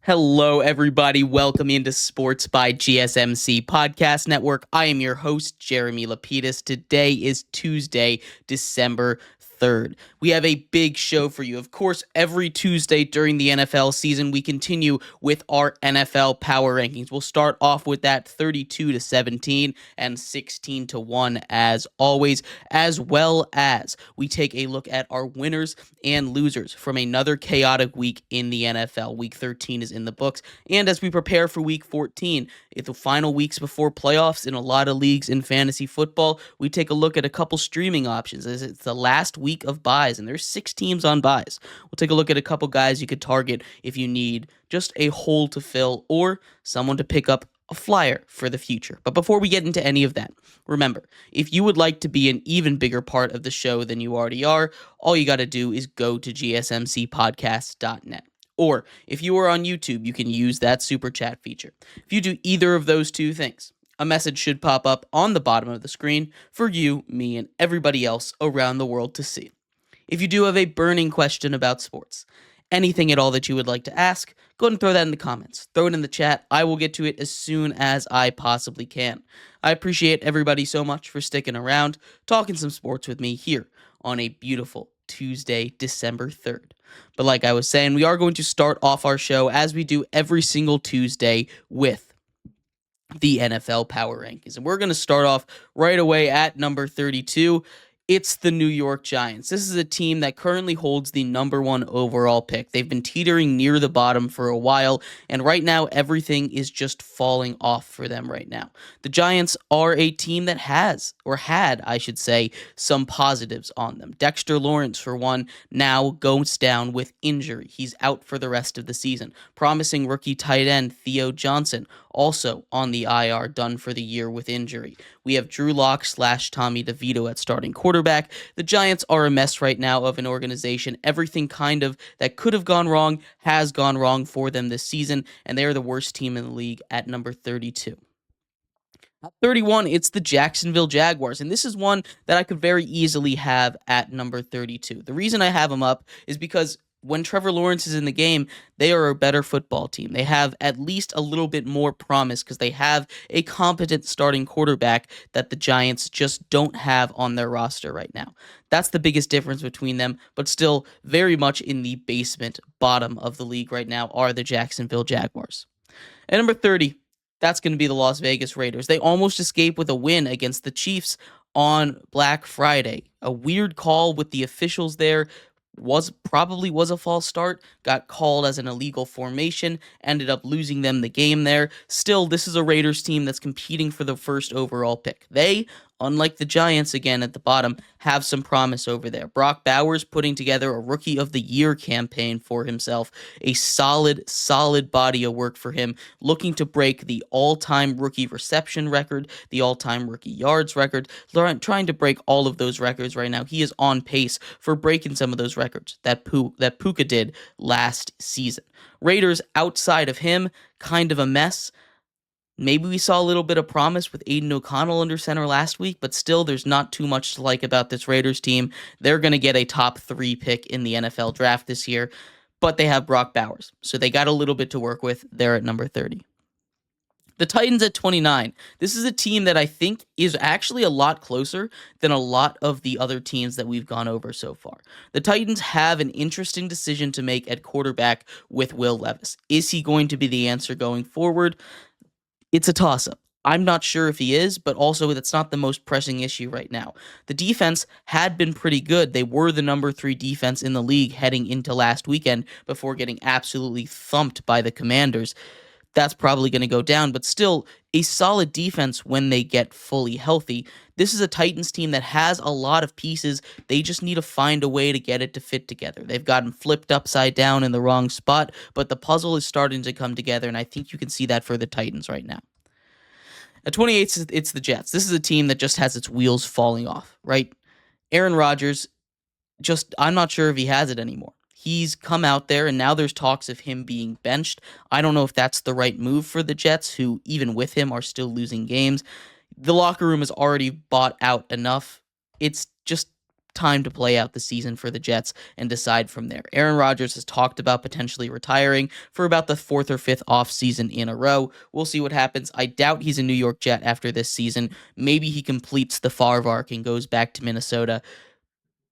Hello, everybody. Welcome into Sports by GSMC Podcast Network. I am your host, Jeremy Lapidus. Today is Tuesday, December 3rd. We have a big show for you. Of course, every Tuesday during the NFL season, we continue with our NFL power rankings. We'll start off with that 32-17 and 16-1 as always, as well as we take a look at our winners and losers from another chaotic week in the NFL. Week 13 is in the books, and as we prepare for Week 14, the final weeks before playoffs in a lot of leagues in fantasy football, we take a look at a couple streaming options as it's the last week of buys, and there's 6 teams on buys. We'll take a look at a couple guys you could target if you need just a hole to fill or someone to pick up a flyer for the future. But before we get into any of that, remember, if you would like to be an even bigger part of the show than you already are, all you got to do is go to gsmcpodcast.net. Or if you are on YouTube, you can use that super chat feature. If you do either of those two things, a message should pop up on the bottom of the screen for you, me, and everybody else around the world to see. If you do have a burning question about sports, anything at all that you would like to ask, go ahead and throw that in the comments. Throw it in the chat. I will get to it as soon as I possibly can. I appreciate everybody so much for sticking around, talking some sports with me here on a beautiful Tuesday, December 3rd. But like I was saying, we are going to start off our show as we do every single Tuesday with the NFL Power Rankings. And we're going to start off right away at number 32. It's the New York Giants. This is a team that currently holds the number 1 overall pick. They've been teetering near the bottom for a while, and right now everything is just falling off for them right now. The Giants are a team that has, or had, I should say, some positives on them. Dexter Lawrence, for one, now goes down with injury. He's out for the rest of the season. Promising rookie tight end Theo Johnson, also on the IR, done for the year with injury. We have Drew Lock / Tommy DeVito at starting quarterback. The Giants are a mess right now of an organization. Everything kind of that could have gone wrong has gone wrong for them this season, and they are the worst team in the league at number 32. At 31, it's the Jacksonville Jaguars, and this is one that I could very easily have at number 32. The reason I have them up is because when Trevor Lawrence is in the game, they are a better football team. They have at least a little bit more promise because they have a competent starting quarterback that the Giants just don't have on their roster right now. That's the biggest difference between them, but still very much in the basement bottom of the league right now are the Jacksonville Jaguars. At number 30, that's going to be the Las Vegas Raiders. They almost escaped with a win against the Chiefs on Black Friday. A weird call with the officials there. Probably was a false start, got called as an illegal formation, ended up losing them the game there. Still, this is a Raiders team that's competing for the first overall pick. They, unlike the Giants again at the bottom, have some promise over there. Brock Bowers putting together a Rookie of the Year campaign for himself. A solid body of work for him, looking to break the all-time rookie reception record, the all-time rookie yards record, trying to break all of those records right now. He is on pace for breaking some of those records that Puka did last season. Raiders, outside of him, kind of a mess. Maybe we saw a little bit of promise with Aiden O'Connell under center last week, but still there's not too much to like about this Raiders team. They're going to get a top 3 pick in the NFL draft this year, but they have Brock Bowers, so they got a little bit to work with there at number 30. The Titans at 29. This is a team that I think is actually a lot closer than a lot of the other teams that we've gone over so far. The Titans have an interesting decision to make at quarterback with Will Levis. Is he going to be the answer going forward? It's a toss-up. I'm not sure if he is, but also that's not the most pressing issue right now. The defense had been pretty good. They were the number 3 defense in the league heading into last weekend before getting absolutely thumped by the Commanders. That's probably going to go down, but still a solid defense when they get fully healthy. This is a Titans team that has a lot of pieces. They just need to find a way to get it to fit together. They've gotten flipped upside down in the wrong spot, but the puzzle is starting to come together, and I think you can see that for the Titans right now. At 28, it's the Jets. This is a team that just has its wheels falling off, right? Aaron Rodgers, I'm not sure if he has it anymore. He's come out there, and now there's talks of him being benched. I don't know if that's the right move for the Jets, who, even with him, are still losing games. The locker room is already bought out enough. It's just time to play out the season for the Jets and decide from there. Aaron Rodgers has talked about potentially retiring for about the fourth or fifth offseason in a row. We'll see what happens. I doubt he's a New York Jet after this season. Maybe he completes the Favre arc and goes back to Minnesota.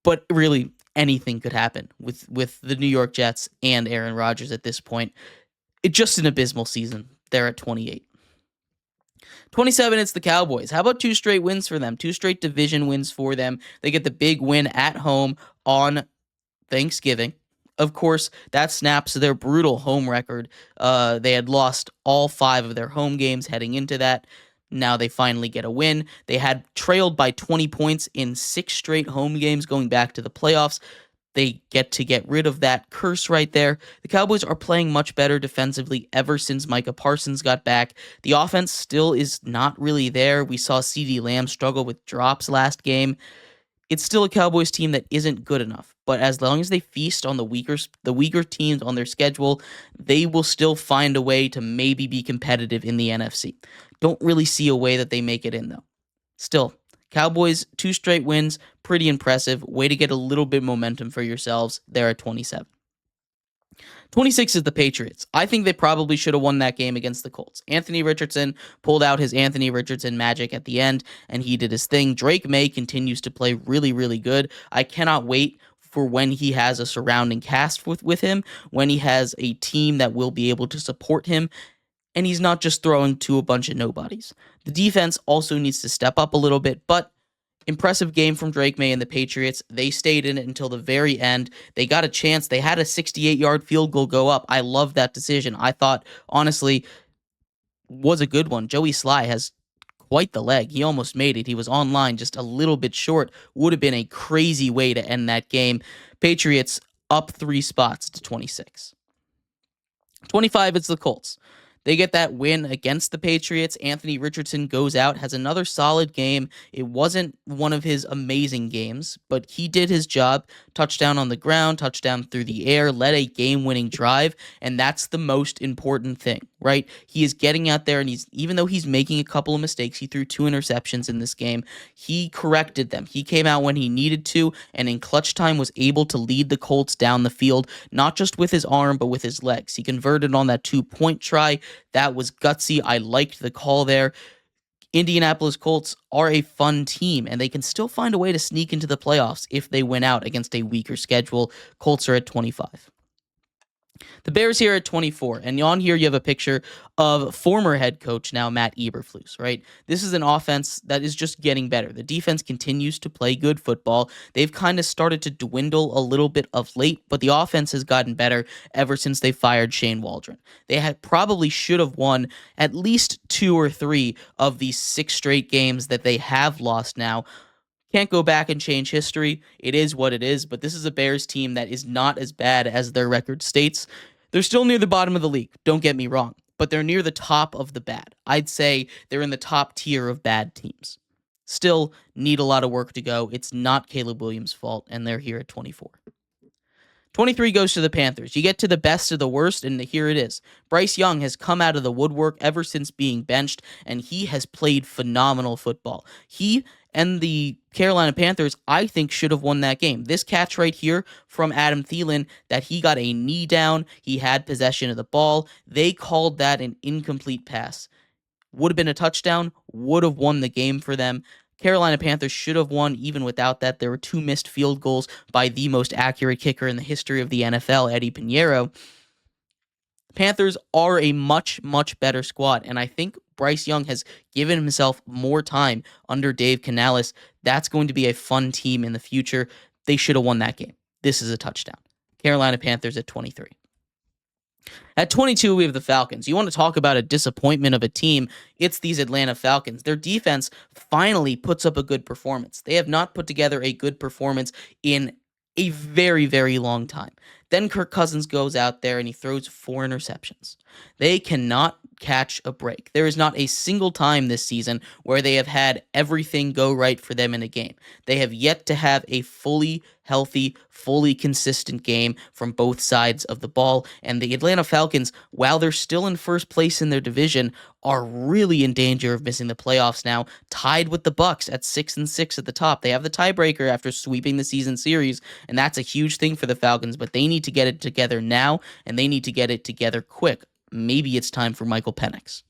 But really, anything could happen with the New York Jets and Aaron Rodgers at this point. It's just an abysmal season. They're at 28. 27, it's the Cowboys. How about 2 straight wins for them? 2 straight division wins for them. They get the big win at home on Thanksgiving. Of course, that snaps their brutal home record. They had lost all 5 of their home games heading into that. Now they finally get a win. They had trailed by 20 points in 6 straight home games going back to the playoffs. They get rid of that curse right there. The Cowboys are playing much better defensively ever since Micah Parsons got back. The offense still is not really there. We saw CeeDee Lamb struggle with drops last game. It's still a Cowboys team that isn't good enough. But as long as they feast on the weaker teams on their schedule, they will still find a way to maybe be competitive in the NFC. Don't really see a way that they make it in, though. Still, Cowboys, 2 straight wins, pretty impressive. Way to get a little bit momentum for yourselves. They're at 27. 26 is the Patriots. I think they probably should have won that game against the Colts. Anthony Richardson pulled out his Anthony Richardson magic at the end, and he did his thing. Drake May continues to play really, really good. I cannot wait for when he has a surrounding cast with him, when he has a team that will be able to support him, and he's not just throwing to a bunch of nobodies. The defense also needs to step up a little bit, but impressive game from Drake May and the Patriots. They stayed in it until the very end. They got a chance. They had a 68-yard field goal go up. I love that decision. I thought, honestly, was a good one. Joey Sly has quite the leg. He almost made it. He was online just a little bit short. Would have been a crazy way to end that game. Patriots up 3 spots to 26. 25, it's the Colts. They get that win against the Patriots. Anthony Richardson goes out, has another solid game. It wasn't one of his amazing games, but he did his job. Touchdown on the ground, touchdown through the air, led a game-winning drive, and that's the most important thing, right? He is getting out there, and even though he's making a couple of mistakes, he threw 2 interceptions in this game, he corrected them. He came out when he needed to, and in clutch time was able to lead the Colts down the field, not just with his arm, but with his legs. He converted on that 2-point try. That was gutsy. I liked the call there. Indianapolis Colts are a fun team, and they can still find a way to sneak into the playoffs if they win out against a weaker schedule. Colts are at 25. The Bears here at 24, and on here you have a picture of former head coach, now Matt Eberflus, right? This is an offense that is just getting better. The defense continues to play good football. They've kind of started to dwindle a little bit of late, but the offense has gotten better ever since they fired Shane Waldron. They probably should have won at least 2 or 3 of these 6 straight games that they have lost now. Can't go back and change history. It is what it is, but this is a Bears team that is not as bad as their record states. They're still near the bottom of the league, don't get me wrong, but they're near the top of the bad. I'd say they're in the top tier of bad teams. Still need a lot of work to go. It's not Caleb Williams' fault, and they're here at 24. 23 goes to the Panthers. You get to the best of the worst, and here it is. Bryce Young has come out of the woodwork ever since being benched, and he has played phenomenal football. He and the Carolina Panthers, I think, should have won that game. This catch right here from Adam Thielen, that he got a knee down, he had possession of the ball. They called that an incomplete pass. Would have been a touchdown, would have won the game for them. Carolina Panthers should have won even without that. There were 2 missed field goals by the most accurate kicker in the history of the NFL, Eddie Pinheiro. Panthers are a much, much better squad, and I think Bryce Young has given himself more time under Dave Canales. That's going to be a fun team in the future. They should have won that game. This is a touchdown. Carolina Panthers at 23. At 22, we have the Falcons. You want to talk about a disappointment of a team, it's these Atlanta Falcons. Their defense finally puts up a good performance. They have not put together a good performance in a very, very long time. Then Kirk Cousins goes out there and he throws 4 interceptions. They cannot catch a break. There is not a single time this season where they have had everything go right for them in a game. They have yet to have a fully healthy, fully consistent game from both sides of the ball. And the Atlanta Falcons, while they're still in first place in their division, are really in danger of missing the playoffs now, tied with the Bucs at 6-6 at the top. They have the tiebreaker after sweeping the season series, and that's a huge thing for the Falcons, but they need to get it together now, and they need to get it together quick. Maybe it's time for Michael Penix.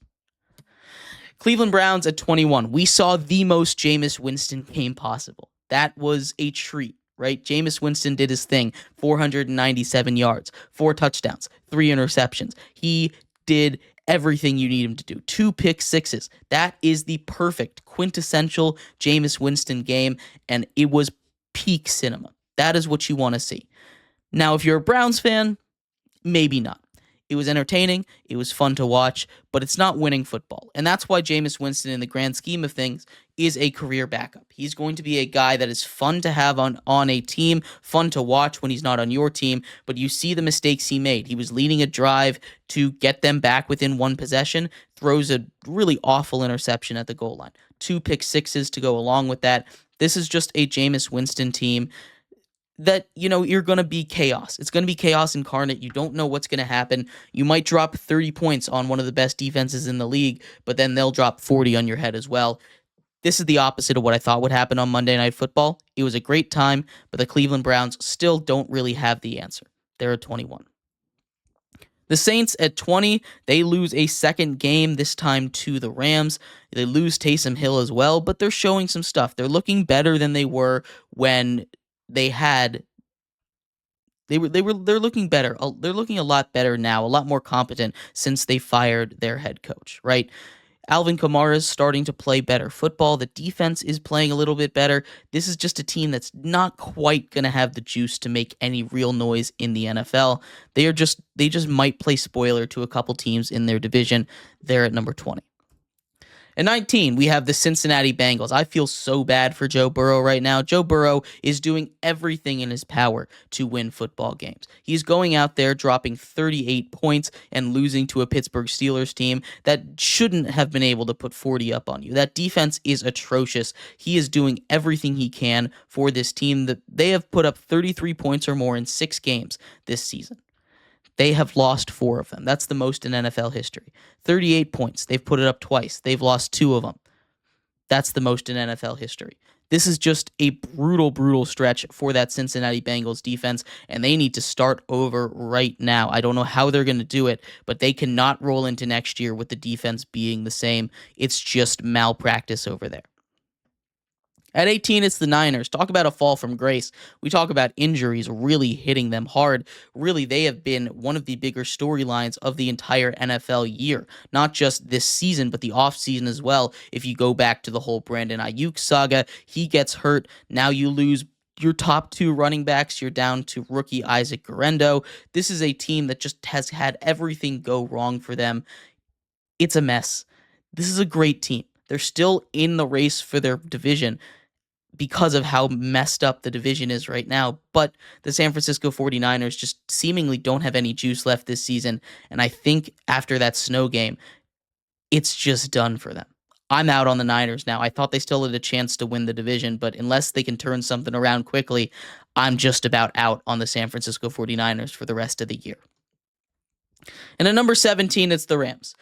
Cleveland Browns at 21. We saw the most Jameis Winston game possible. That was a treat, right? Jameis Winston did his thing. 497 yards, 4 touchdowns, 3 interceptions. He did everything you need him to do. 2 pick sixes. That is the perfect, quintessential Jameis Winston game, and it was peak cinema. That is what you want to see. Now, if you're a Browns fan, maybe not. It was entertaining, it was fun to watch, but it's not winning football. And that's why Jameis Winston, in the grand scheme of things, is a career backup. He's going to be a guy that is fun to have on a team, fun to watch when he's not on your team, but you see the mistakes he made. He was leading a drive to get them back within 1 possession, throws a really awful interception at the goal line. 2 pick sixes to go along with that. This is just a Jameis Winston team that, you're going to be chaos. It's going to be chaos incarnate. You don't know what's going to happen. You might drop 30 points on one of the best defenses in the league, but then they'll drop 40 on your head as well. This is the opposite of what I thought would happen on Monday Night Football. It was a great time, but the Cleveland Browns still don't really have the answer. They're at 21. The Saints at 20, they lose a second game, this time to the Rams. They lose Taysom Hill as well, but they're showing some stuff. They're looking better than they were when they're looking better. They're looking a lot better now, a lot more competent since they fired their head coach, right? Alvin Kamara is starting to play better football. The defense is playing a little bit better. This is just a team that's not quite going to have the juice to make any real noise in the NFL. They just might play spoiler to a couple teams in their division. They're at number 20. At 19, we have the Cincinnati Bengals. I feel so bad for Joe Burrow right now. Joe Burrow is doing everything in his power to win football games. He's going out there dropping 38 points and losing to a Pittsburgh Steelers team that shouldn't have been able to put 40 up on you. That defense is atrocious. He is doing everything he can for this team. That they have put up 33 points or more in 6 games this season. They have lost 4 of them. That's the most in NFL history. 38 points. They've put it up twice. They've lost 2 of them. That's the most in NFL history. This is just a brutal, brutal stretch for that Cincinnati Bengals defense, and they need to start over right now. I don't know how they're going to do it, but they cannot roll into next year with the defense being the same. It's just malpractice over there. At 18, it's the Niners. Talk about a fall from grace. We talk about injuries really hitting them hard. Really, they have been one of the bigger storylines of the entire NFL year. Not just this season, but the offseason as well. If you go back to the whole Brandon Ayuk saga, he gets hurt. Now you lose your top 2 running backs. You're down to rookie Isaac Guerendo. This is a team that just has had everything go wrong for them. It's a mess. This is a great team. They're still in the race for their division because of how messed up the division is right now. But the San Francisco 49ers just seemingly don't have any juice left this season. And I think after that snow game, it's just done for them. I'm out on the Niners now. I thought they still had a chance to win the division, but unless they can turn something around quickly, I'm just about out on the San Francisco 49ers for the rest of the year. And at number 17, it's the Rams.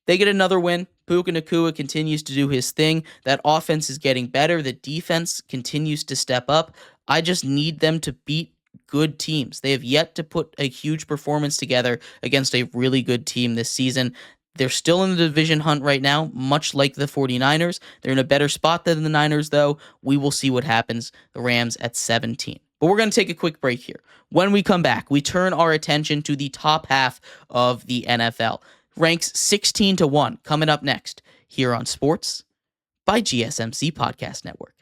They get another win. Puka Nacua continues to do his thing. That offense is getting better. The defense continues to step up. I just need them to beat good teams. They have yet to put a huge performance together against a really good team this season. They're still in the division hunt right now, much like the 49ers. They're in a better spot than the Niners, though. We will see what happens. The Rams at 17. But we're going to take a quick break here. When we come back, we turn our attention to the top half of the NFL. Ranks 16-1 coming up next here on Sports by GSMC Podcast Network.